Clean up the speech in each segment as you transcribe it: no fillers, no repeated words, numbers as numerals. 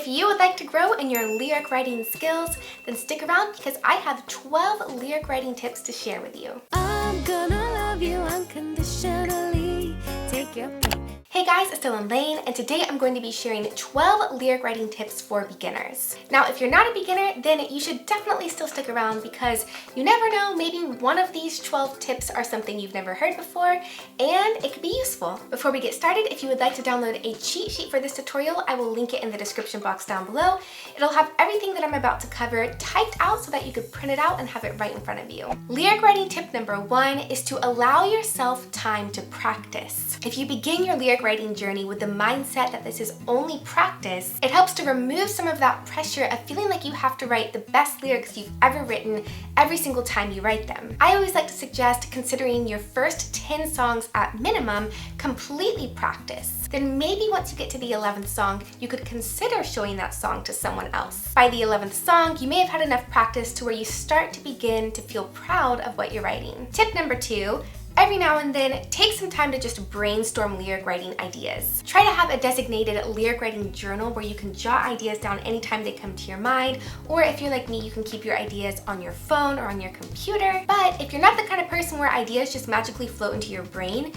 If you would like to grow in your lyric writing skills, then stick around because I have 12 lyric writing tips to share with you. I'm gonna love you unconditionally. Take your pick. Hey guys, it's Dylan Laine, and today I'm going to be sharing 12 lyric writing tips for beginners. Now, if you're not a beginner, then you should definitely still stick around because you never know, maybe one of these 12 tips are something you've never heard before, and it could be useful. Before we get started, if you would like to download a cheat sheet for this tutorial, I will link it in the description box down below. It'll have everything that I'm about to cover typed out so that you could print it out and have it right in front of you. Lyric writing tip number 1 is to allow yourself time to practice. If you begin your lyric writing journey with the mindset that this is only practice, it helps to remove some of that pressure of feeling like you have to write the best lyrics you've ever written every single time you write them. I always like to suggest considering your first 10 songs at minimum completely practice. Then maybe once you get to the 11th song, you could consider showing that song to someone else. By the 11th song, you may have had enough practice to where you start to begin to feel proud of what you're writing. Tip number 2, every now and then, take some time to just brainstorm lyric writing ideas. Try to have a designated lyric writing journal where you can jot ideas down anytime they come to your mind, or if you're like me, you can keep your ideas on your phone or on your computer. But if you're not the kind of person where ideas just magically float into your brain,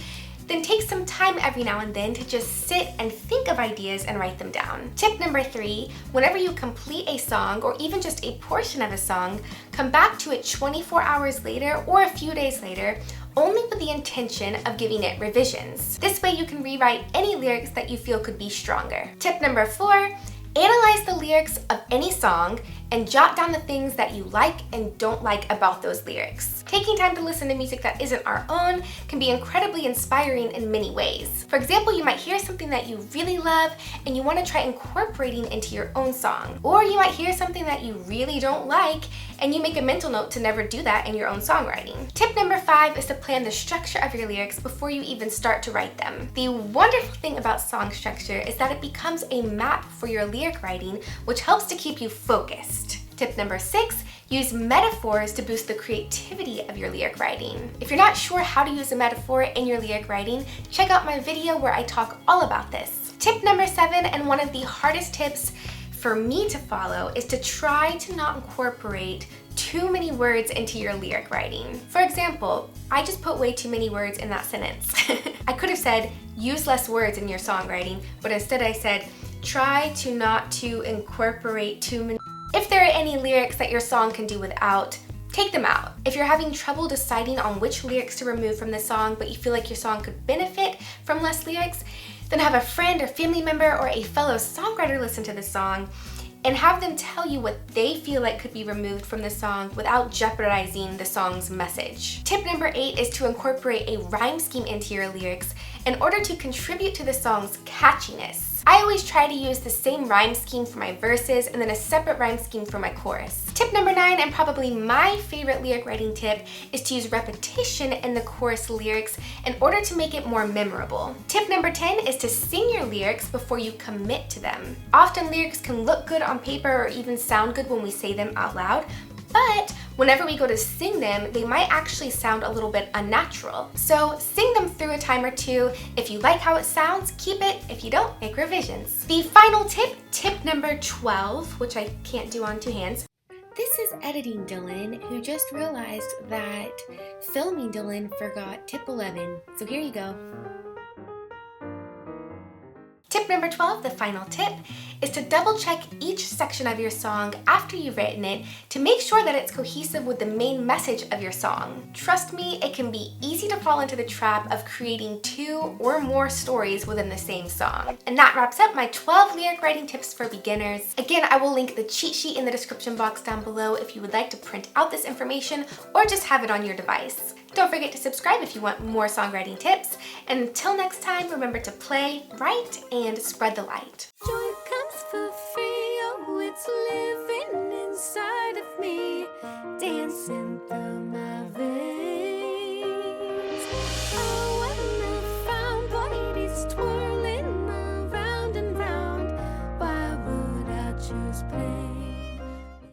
then take some time every now and then to just sit and think of ideas and write them down. Tip number 3, whenever you complete a song or even just a portion of a song, come back to it 24 hours later or a few days later, only with the intention of giving it revisions. This way you can rewrite any lyrics that you feel could be stronger. Tip number 4, analyze the lyrics of any song and jot down the things that you like and don't like about those lyrics. Taking time to listen to music that isn't our own can be incredibly inspiring in many ways. For example, you might hear something that you really love and you want to try incorporating into your own song. Or you might hear something that you really don't like and you make a mental note to never do that in your own songwriting. Tip number 5 is to plan the structure of your lyrics before you even start to write them. The wonderful thing about song structure is that it becomes a map for your lyric writing, which helps to keep you focused. Tip number 6, use metaphors to boost the creativity of your lyric writing. If you're not sure how to use a metaphor in your lyric writing, check out my video where I talk all about this. Tip number 7, and one of the hardest tips for me to follow, is to try to not incorporate too many words into your lyric writing. For example, I just put way too many words in that sentence. I could have said, use less words in your songwriting, but instead I said, try to not to incorporate too many. If there are any lyrics that your song can do without, take them out. If you're having trouble deciding on which lyrics to remove from the song, but you feel like your song could benefit from less lyrics, then have a friend or family member or a fellow songwriter listen to the song and have them tell you what they feel like could be removed from the song without jeopardizing the song's message. Tip number 8 is to incorporate a rhyme scheme into your lyrics in order to contribute to the song's catchiness. I always try to use the same rhyme scheme for my verses and then a separate rhyme scheme for my chorus. Tip number 9, and probably my favorite lyric writing tip, is to use repetition in the chorus lyrics in order to make it more memorable. Tip number 10 is to sing your lyrics before you commit to them. Often lyrics can look good on paper or even sound good when we say them out loud, but whenever we go to sing them, they might actually sound a little bit unnatural. So sing them through a time or two. If you like how it sounds, keep it. If you don't, make revisions. The final tip, tip number 12, which I can't do on 2 hands. This is Editing Dylan, who just realized that Filming Dylan forgot tip 11. So here you go. Tip number 12, the final tip, is to double check each section of your song after you've written it to make sure that it's cohesive with the main message of your song. Trust me, it can be easy to fall into the trap of creating 2 or more stories within the same song. And that wraps up my 12 lyric writing tips for beginners. Again, I will link the cheat sheet in the description box down below if you would like to print out this information or just have it on your device. Don't forget to subscribe if you want more songwriting tips. And until next time, remember to play, write, and spread the light. Joy comes for free, oh, it's live.